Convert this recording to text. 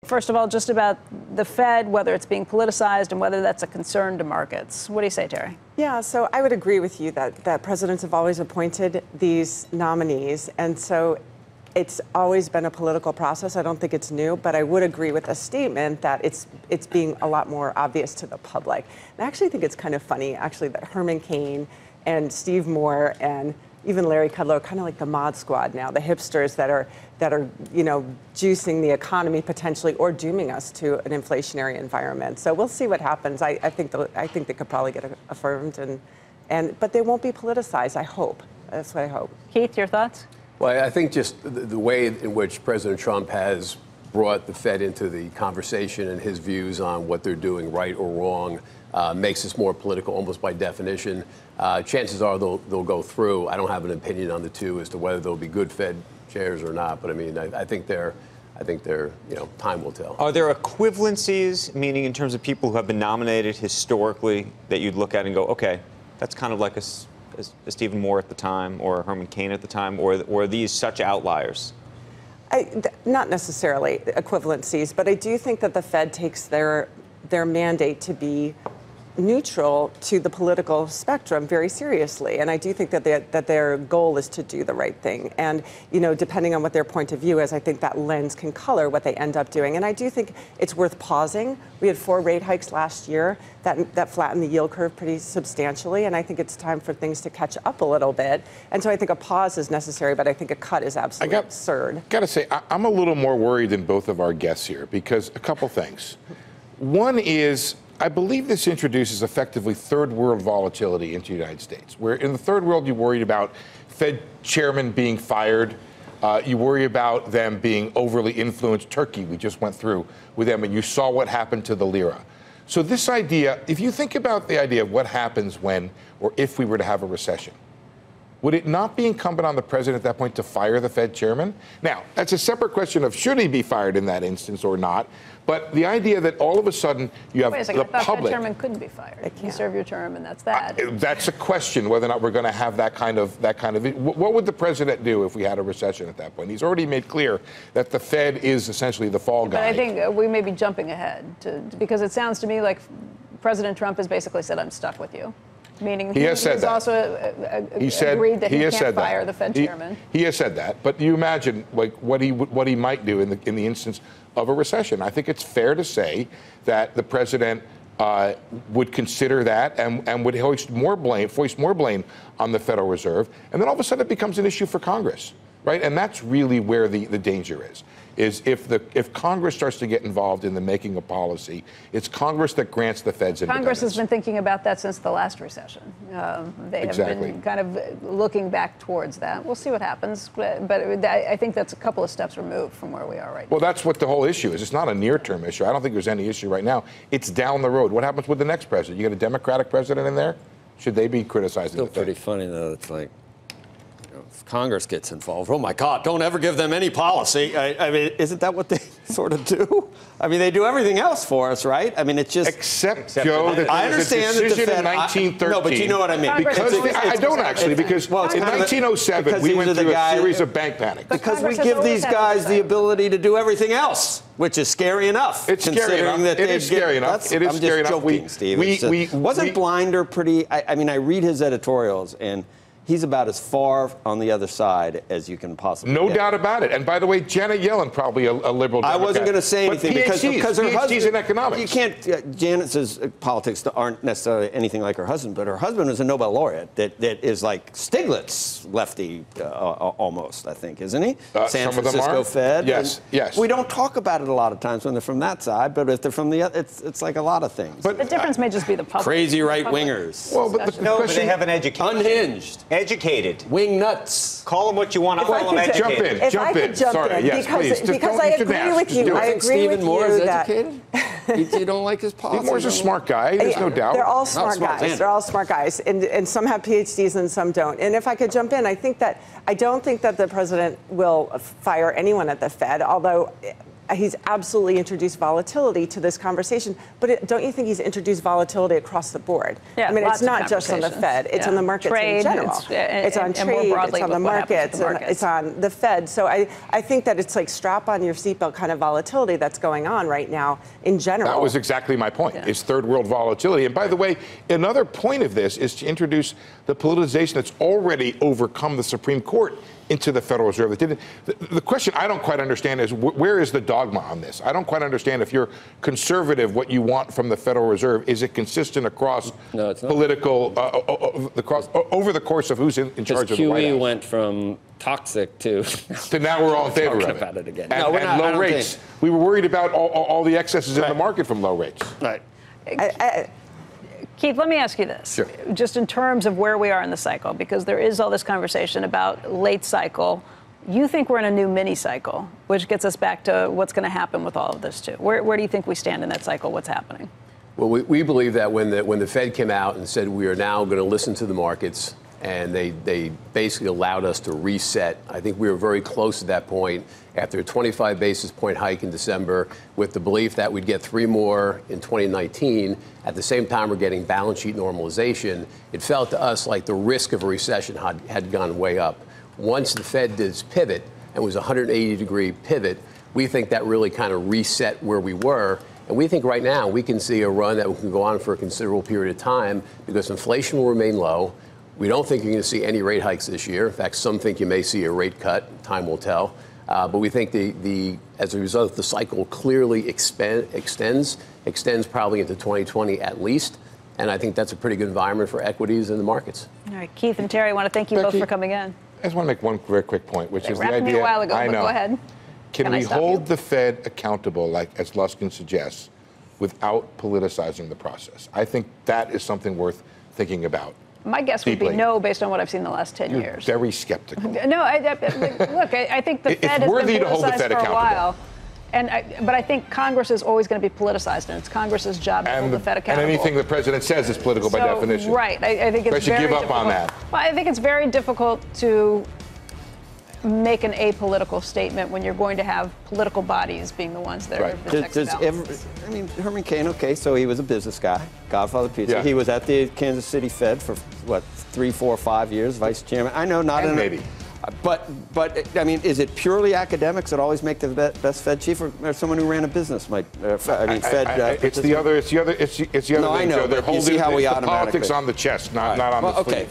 First of all, just about the Fed, whether it's being politicized and whether that's a concern to markets. What do you say, Terry? Yeah, so I would agree with you that presidents have always appointed these nominees. And so it's always been a political process. I don't think it's new, but I would agree with a statement that it's being a lot more obvious to the public. And I actually think it's kind of funny, actually, that Herman Cain and Steve Moore and even Larry Kudlow are kind of like the mod squad now, the hipsters that are juicing the economy potentially or dooming us to an inflationary environment. So we'll see what happens. I think they could probably get affirmed, but they won't be politicized. I hope. That's what I hope. Keith, your thoughts? Well, I think just the way in which President Trump has brought the Fed into the conversation and his views on what they're doing right or wrong makes this more political almost by definition. Chances are they'll go through. I don't have an opinion on the two as to whether they'll be good Fed chairs or not, but I mean, I think they're, time will tell. Are there equivalencies, meaning in terms of people who have been nominated historically, that you'd look at and go, okay, that's kind of like a Stephen Moore at the time or Herman Cain at the time, or are these such outliers? Not necessarily equivalencies, but I do think that the Fed takes their mandate to be neutral to the political spectrum very seriously, and I do think that their goal is to do the right thing. And depending on what their point of view is, I think that lens can color what they end up doing. And I do think it's worth pausing. We had 4 rate hikes last year that flattened the yield curve pretty substantially, and I think it's time for things to catch up a little bit. And so I think a pause is necessary, but I think a cut is absolutely absurd. Got to say, I'm a little more worried than both of our guests here because a couple things. One is, I believe this introduces effectively third world volatility into the United States, where in the third world you worried about Fed chairmen being fired, you worry about them being overly influenced. Turkey, we just went through with them, and you saw what happened to the lira. So this idea, if you think about the idea of what happens when or if we were to have a recession, would it not be incumbent on the president at that point to fire the Fed chairman? Now, that's a separate question of should he be fired in that instance or not. But the idea that all of a sudden you have the public. Fed chairman couldn't be fired. You serve your term, and that's that. That's a question whether or not we're going to have that kind of. What would the president do if we had a recession at that point? He's already made clear that the Fed is essentially the fall guy. But I think we may be jumping ahead because it sounds to me like President Trump has basically said, "I'm stuck with you." Meaning he has said that. Also agreed that he can't fire the Fed chairman. He has said that, but you imagine like what he might do in the instance of a recession. I think it's fair to say that the president would consider that and would foist more blame on the Federal Reserve, and then all of a sudden it becomes an issue for Congress, right? And that's really where the danger is if Congress starts to get involved in the making of policy, it's Congress that grants the Fed's independence. Congress has been thinking about that since the last recession. They have been kind of looking back towards that. We'll see what happens, but I think that's a couple of steps removed from where we are right now. Well, that's what the whole issue is. It's not a near-term issue. I don't think there's any issue right now. It's down the road. What happens with the next president? You got a Democratic president in there? Should they be criticizing the Fed? Still pretty funny, though. It's like, if Congress gets involved, oh my God, don't ever give them any policy. I mean, isn't that what they sort of do? I mean, they do everything else for us, right? I mean, it's just... Except Joe, that I understand that the Fed, in 1913. No, but you know what I mean. Because I don't actually, because in 1907, we went through a series of bank panics. Because we give these guys the ability to do everything else, which is scary enough. It's scary enough. It is scary enough. It is scary enough. I'm just joking, Steve. Wasn't Blinder pretty... I mean, I read his editorials, and he's about as far on the other side as you can possibly get. No doubt about it. And by the way, Janet Yellen, probably a liberal Democrat. I wasn't going to say anything because her husband... in economics. You can't... Janet says politics aren't necessarily anything like her husband, but her husband is a Nobel laureate that is like Stiglitz lefty almost, I think, isn't he? San Francisco Fed. Yes, yes. We don't talk about it a lot of times when they're from that side, but if they're from the other, it's like a lot of things. But the difference may just be the public. Crazy right-wingers. Well, but but they have an education. Unhinged. Educated. Wing nuts. Call them what you want to call them. If Educated. I could jump in, because I agree with you. I agree with you that you don't like his policy. Steve Moore's a smart guy. There's no doubt. They're all smart guys. They're all smart guys, and some have PhDs and some don't. And if I could jump in, I don't think that the president will fire anyone at the Fed, although he's absolutely introduced volatility to this conversation, but don't you think he's introduced volatility across the board? Yeah, I mean, it's not just on the Fed, it's on the markets trade, in general. It's on trade, it's on the markets, it's on the Fed. So I think that it's like strap on your seatbelt kind of volatility that's going on right now in general. That was exactly my point, is third world volatility. And by the way, another point of this is to introduce the politicization that's already overcome the Supreme Court into the Federal Reserve. The question I don't quite understand is where is the dogma on this? I don't quite understand if you're conservative, what you want from the Federal Reserve. Is it consistent across political, over the course of who's in charge of the White House? QE went from toxic to now we're all in favor of it. About it again. And low rates. We were worried about all the excesses in the market from low rates. Right. Keith, let me ask you this. Sure. Just in terms of where we are in the cycle, because there is all this conversation about late cycle. You think we're in a new mini cycle, which gets us back to what's going to happen with all of this, too. Where do you think we stand in that cycle? What's happening? Well, we believe that when the Fed came out and said we are now going to listen to the markets, and they basically allowed us to reset. I think we were very close at that point after a 25 basis point hike in December with the belief that we'd get 3 more in 2019. At the same time, we're getting balance sheet normalization. It felt to us like the risk of a recession had gone way up. Once the Fed did its pivot, and it was a 180-degree pivot, we think that really kind of reset where we were. And we think right now we can see a run that can go on for a considerable period of time because inflation will remain low. We don't think you're going to see any rate hikes this year. In fact, some think you may see a rate cut. Time will tell. But we think as a result, the cycle clearly extends probably into 2020 at least. And I think that's a pretty good environment for equities in the markets. All right, Keith and Terri, I want to thank you both for coming in. I just want to make one very quick point, which is the idea. Me a while ago, I know. But go ahead. Can we hold the Fed accountable, like as Luskin suggests, without politicizing the process? I think that is something worth thinking about. My guess would be no, based on what I've seen the last 10 years. Very skeptical. No, look, I think the Fed has been politicized for a while. But I think Congress is always going to be politicized, and it's Congress's job to hold the Fed accountable. And anything the president says is political by definition. Right. I think it's very difficult. Give up on that. Well, I think it's very difficult to make an apolitical statement when you're going to have political bodies being the ones that are the checks and balances. I mean, Herman Cain, okay, so he was a business guy, Godfather Pizza. Yeah. He was at the Kansas City Fed for, 3, 4, 5 years, vice chairman. I know, not maybe. But I mean, is it purely academics that always make the best Fed chief, or someone who ran a business might? It's the other. No, I know. They're You see how we the automatically politics on the chest, not on the sleeve. Okay,